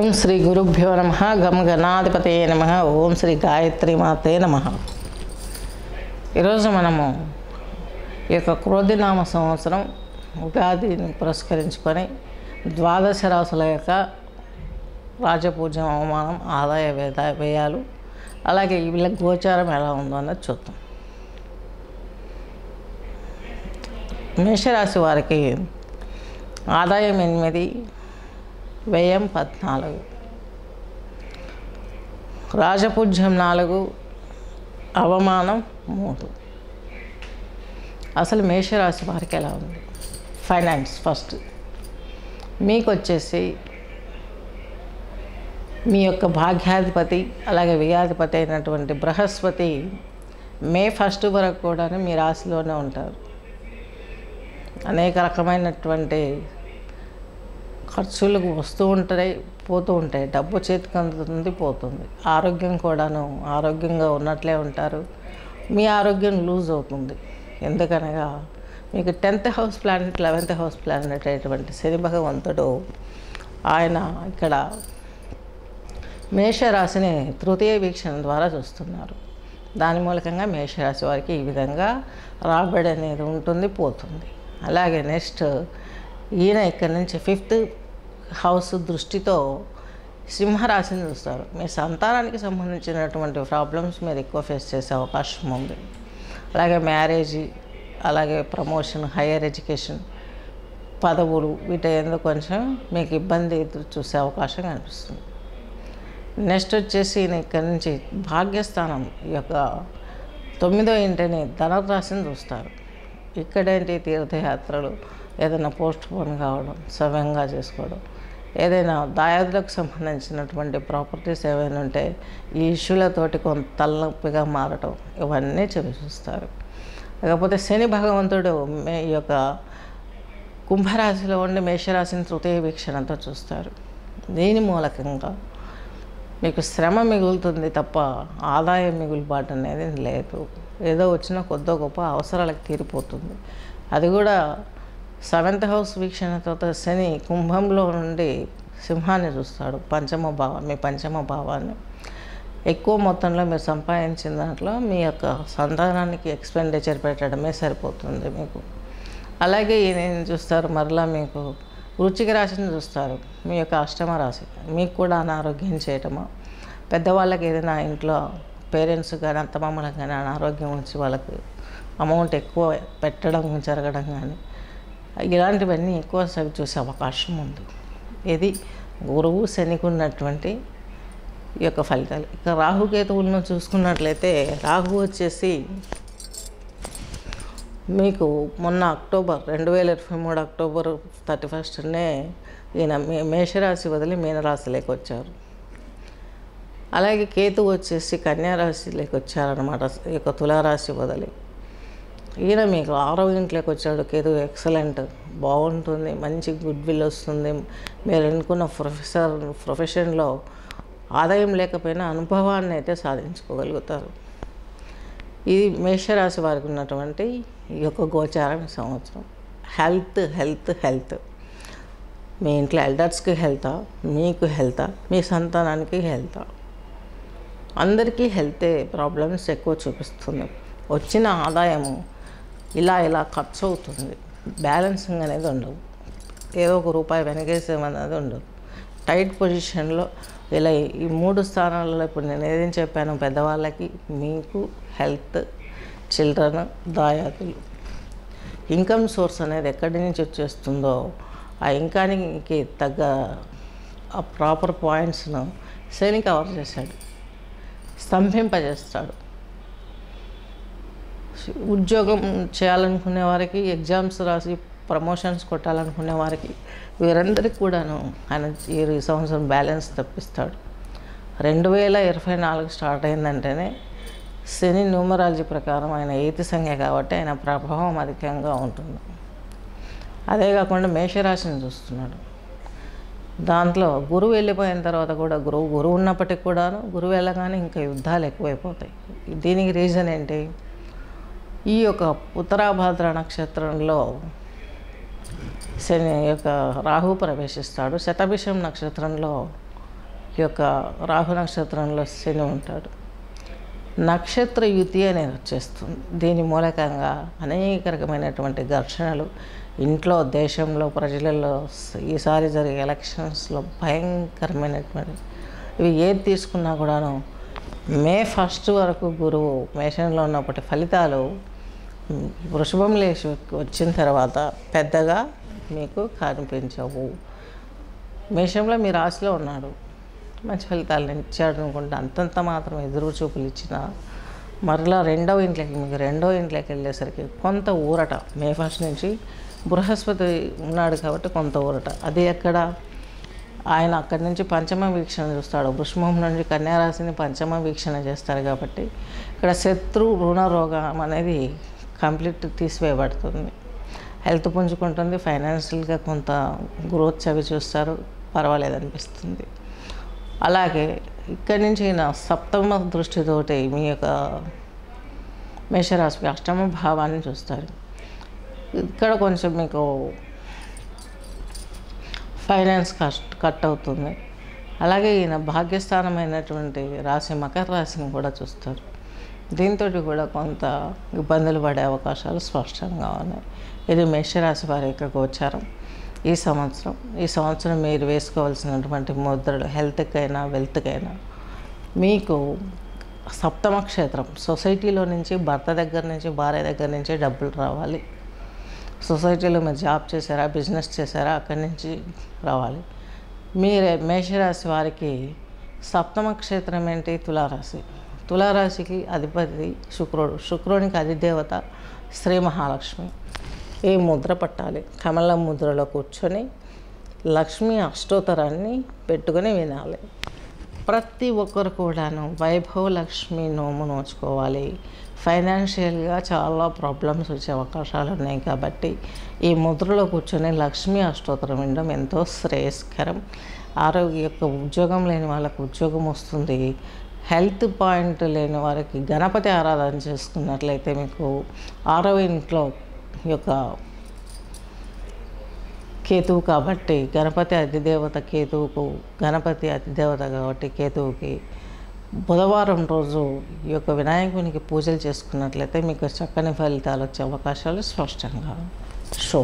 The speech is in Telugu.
ఓం శ్రీ గురుభ్యో నమః గం గణాధిపతయే నమః ఓం శ్రీ గాయత్రి మాతే నమః. ఈరోజు మనము ఈ యొక్క క్రోధినామ సంవత్సరం ఉగాదిని పురస్కరించుకొని ద్వాదశ రాశుల యొక్క రాజపూజ్యం, అవమానం, ఆదాయ వ్యయాలు, అలాగే వీళ్ళ గోచారం ఎలా ఉందో అన్నది చూద్దాం. మేషరాశి వారికి ఆదాయం 8, వ్యయం 14, రాజపూజ్యం 4, అవమానం 3. అసలు మేషరాశి వారికి ఎలా ఉంది? Finance first. మీకు వచ్చేసి మీ యొక్క భాగ్యాధిపతి అలాగే వ్యయాధిపతి అయినటువంటి బృహస్పతి మే 1 వరకు కూడా మీ రాశిలోనే ఉంటారు. అనేక రకమైనటువంటి ఖర్చులు వస్తూ ఉంటాయి, పోతూ ఉంటాయి. డబ్బు చేతికి అందుతుంది, పోతుంది. ఆరోగ్యం కూడాను ఆరోగ్యంగా ఉన్నట్లే ఉంటారు. మీ ఆరోగ్యం లూజ్ అవుతుంది. ఎందుకనగా మీకు 10th house planet, 11th house planet అయినటువంటి శని భగవంతుడు ఆయన ఇక్కడ మేషరాశిని తృతీయ వీక్షణ ద్వారా చూస్తున్నారు. దాని మూలకంగా మేషరాశి వారికి ఈ విధంగా రాబడి అనేది ఉంటుంది, పోతుంది. అలాగే నెక్స్ట్ ఈయన ఇక్కడి నుంచి 5th హౌస్ దృష్టితో సింహరాశిని చూస్తారు. మీ సంతానానికి సంబంధించినటువంటి ప్రాబ్లమ్స్ మీరు ఎక్కువ ఫేస్ చేసే అవకాశం ఉంది. అలాగే మ్యారేజ్, అలాగే ప్రమోషన్, హయ్యర్ ఎడ్యుకేషన్, పదవులు, వీటి ఎందుకు కొంచెం మీకు ఇబ్బంది చూసే అవకాశం కనిపిస్తుంది. నెక్స్ట్ వచ్చేసి ఈయన ఇక్కడి నుంచి భాగ్యస్థానం ఈ యొక్క 9వ ఇంటిని ధనురాశిని చూస్తారు. ఇక్కడేంటి తీర్థయాత్రలు, ఏదైనా పోస్ట్ పోన్ కావడం, సవ్యంగా చేసుకోవడం, ఏదైనా దాయాదులకు సంబంధించినటువంటి ప్రాపర్టీస్ ఏవైనా ఉంటే ఈ ఇష్యూలతోటి కొంత తలనొప్పిగా మారటం, ఇవన్నీ చూస్తారు. కాకపోతే శని భగవంతుడు ఈ యొక్క కుంభరాశిలో ఉండి మేషరాశిని తృతీయ వీక్షణతో చూస్తారు. దీని మూలకంగా మీకు శ్రమ మిగులుతుంది తప్ప ఆదాయం మిగులుబాటు అనేది లేదు. ఏదో వచ్చిన కొద్దో గొప్ప అవసరాలకు తీరిపోతుంది. అది కూడా 7th హౌస్ వీక్షణతో శని కుంభంలో నుండి సింహాన్ని చూస్తాడు. మీ పంచమ భావాన్ని ఎక్కువ మొత్తంలో మీరు సంపాదించిన దాంట్లో మీ యొక్క సంతానానికి ఎక్స్పెండిచర్ పెట్టడమే సరిపోతుంది మీకు. అలాగే ఈయన చూస్తారు, మరలా మీకు వృశ్చిక రాశిని చూస్తారు. మీ యొక్క అష్టమ రాశి మీకు కూడా అనారోగ్యం చేయటమా, పెద్దవాళ్ళకి ఏదైనా ఇంట్లో పేరెంట్స్ కానీ అత్తమామలకు కానీ అనారోగ్యం వచ్చి వాళ్ళకి అమౌంట్ ఎక్కువ పెట్టడం జరగడం కానీ ఇలాంటివన్నీ ఎక్కువ చూసే అవకాశం ఉంది. ఇది గురువు శనికి ఉన్నటువంటి ఈ యొక్క ఫలితాలు. ఇక రాహుకేతువులను చూసుకున్నట్లయితే రాహు వచ్చేసి మీకు మొన్న 2023 అక్టోబర్ 31నే ఈయన మేషరాశి వదిలి మీనరాశిలోకి వచ్చారు. అలాగే కేతు వచ్చేసి కన్యారాశిలోకి వచ్చారనమాట. ఈ యొక్క తులారాశి వదిలి ఈయన మీకు 6వ ఇంట్లోకి వచ్చాడు. కేతు ఎక్సలెంట్, బాగుంటుంది, మంచి గుడ్ విల్ వస్తుంది. మీరు ఎన్నుకున్న ప్రొఫెషన్లో ఆదాయం లేకపోయినా అనుభవాన్ని అయితే సాధించుకోగలుగుతారు. ఇది మేషరాశి వారికి ఉన్నటువంటి ఈ యొక్క గోచారం సంవత్సరం. హెల్త్ మీ ఇంట్లో ఎల్డర్స్కి హెల్తా, మీకు హెల్తా, మీ సంతానానికి హెల్తా, అందరికీ హెల్తే ప్రాబ్లమ్స్ ఎక్కువ చూపిస్తుంది. వచ్చిన ఆదాయము ఇలా ఖర్చు అవుతుంది. బ్యాలెన్సింగ్ అనేది ఉండదు. ఏదో ఒక రూపాయి వెనకేసేమనేది ఉండదు. టైట్ పొజిషన్లో ఇలా ఈ 3 స్థానాలలో ఇప్పుడు నేను ఏదేం చెప్పాను, పెద్దవాళ్ళకి, మీకు, హెల్త్, చిల్డ్రన్, దాయాదులు, ఇన్కమ్ సోర్స్ అనేది ఎక్కడి నుంచి వచ్చేస్తుందో ఆ ఇన్కానికి తగ్గ ఆ ప్రాపర్ పాయింట్స్ను శని కవర్ చేశాడు, స్తంభింపజేస్తాడు. ఉద్యోగం చేయాలనుకునే వారికి, ఎగ్జామ్స్ రాసి ప్రమోషన్స్ కొట్టాలనుకునే వారికి, వీరందరికీ కూడాను ఆయన ఈ సంవత్సరం బ్యాలెన్స్ తప్పిస్తాడు. 2024 స్టార్ట్ అయిందంటేనే శని న్యూమరాలజీ ప్రకారం ఆయన 8th సంఖ్య కాబట్టి ఆయన ప్రభావం అధికంగా ఉంటుంది. అదే కాకుండా మేషరాశిని చూస్తున్నాడు. దాంట్లో గురువు వెళ్ళిపోయిన తర్వాత కూడా గురువు ఉన్నప్పటికీ కూడాను గురువు వెళ్ళగానే ఇంకా యుద్ధాలు ఎక్కువైపోతాయి. దీనికి రీజన్ ఏంటి? ఈ యొక్క ఉత్తరాభాద్ర నక్షత్రంలో శని యొక్క రాహు ప్రవేశిస్తాడు. శతభిషం నక్షత్రంలో ఈ యొక్క రాహు నక్షత్రంలో శని ఉంటాడు. నక్షత్ర యుతి అనేది వచ్చేస్తుంది. దీని మూలకంగా అనేక రకమైనటువంటి ఘర్షణలు ఇంట్లో, దేశంలో, ప్రజలలో ఈసారి జరిగే ఎలక్షన్స్లో భయంకరమైనటువంటి ఇవి ఏది తీసుకున్నా కూడాను మే 1 వరకు గురువు మేషంలో ఉన్నప్పటి ఫలితాలు వృషభం లేచి వచ్చిన తర్వాత పెద్దగా మీకు కనిపించవు. మేషంలో మీ రాశిలో ఉన్నాడు, మంచి ఫలితాలను ఇచ్చాడు అనుకుంటే అంతంత మాత్రం ఎదురు చూపులు ఇచ్చిన మరలా రెండవ ఇంట్లోకి వెళ్ళేసరికి కొంత ఊరట. మే 1 నుంచి బృహస్పతి ఉన్నాడు కాబట్టి కొంత ఊరట. అది ఎక్కడ, ఆయన అక్కడి నుంచి పంచమ వీక్షణ చూస్తాడు. వృషభం నుంచి కన్యారాశిని పంచమ వీక్షణ చేస్తాడు కాబట్టి ఇక్కడ శత్రు రుణ రోగం అనేది కంప్లీట్ తీసివేయబడుతుంది. హెల్త్ పుంజుకుంటుంది, ఫైనాన్షియల్గా కొంత గ్రోత్ అవి చూస్తారు, పర్వాలేదు అనిపిస్తుంది. అలాగే ఇక్కడి నుంచి నా సప్తమ దృష్టితోటి మీ యొక్క మేషరాశి అష్టమ భావాన్ని చూస్తారు. ఇక్కడ కొంచెం మీకు ఫైనాన్స్ కట్ అవుతుంది. అలాగే ఈయన భాగ్యస్థానమైనటువంటి రాశి మకర రాశిని కూడా చూస్తారు. దీంతో కూడా కొంత ఇబ్బందులు పడే అవకాశాలు స్పష్టంగా ఉన్నాయి. ఇది మేషరాశి వారి యొక్క గోచారం. ఈ సంవత్సరం మీరు వేసుకోవాల్సినటువంటి ముద్రలు హెల్త్కైనా వెల్త్కైనా మీకు సప్తమ క్షేత్రం, సొసైటీలో నుంచి భర్త దగ్గర నుంచి భార్య దగ్గర నుంచి డబ్బులు రావాలి. సొసైటీలో మీరు జాబ్ చేశారా, బిజినెస్ చేశారా, అక్కడి నుంచి రావాలి. మీరే మేషరాశి వారికి సప్తమ క్షేత్రం ఏంటి? తులారాశి. తులారాశికి అధిపతి శుక్రునికి అధిదేవత శ్రీ మహాలక్ష్మి. ఈ ముద్ర పట్టాలి. కమలం ముద్రలో కూర్చొని లక్ష్మీ అష్టోత్తరాన్ని పెట్టుకొని వినాలి. ప్రతి ఒక్కరు కూడాను వైభవ లక్ష్మి నోము నోచుకోవాలి. ఫైనాన్షియల్గా చాలా ప్రాబ్లమ్స్ వచ్చే అవకాశాలు ఉన్నాయి కాబట్టి ఈ ముద్రలో కూర్చొని లక్ష్మీ అష్టోత్తరం వినడం ఎంతో శ్రేయస్కరం. ఉద్యోగం లేని వాళ్ళకు ఉద్యోగం వస్తుంది. హెల్త్ పాయింట్ లేని వారికి గణపతి ఆరాధన చేసుకున్నట్లయితే మీకు 6వ ఇంట్లో యొక్క కేతువు కాబట్టి గణపతి అధిదేవత కాబట్టి కేతువుకి బుధవారం రోజు ఈ యొక్క వినాయకునికి పూజలు చేసుకున్నట్లయితే మీకు చక్కని ఫలితాలు వచ్చే అవకాశాలు స్పష్టంగా షో.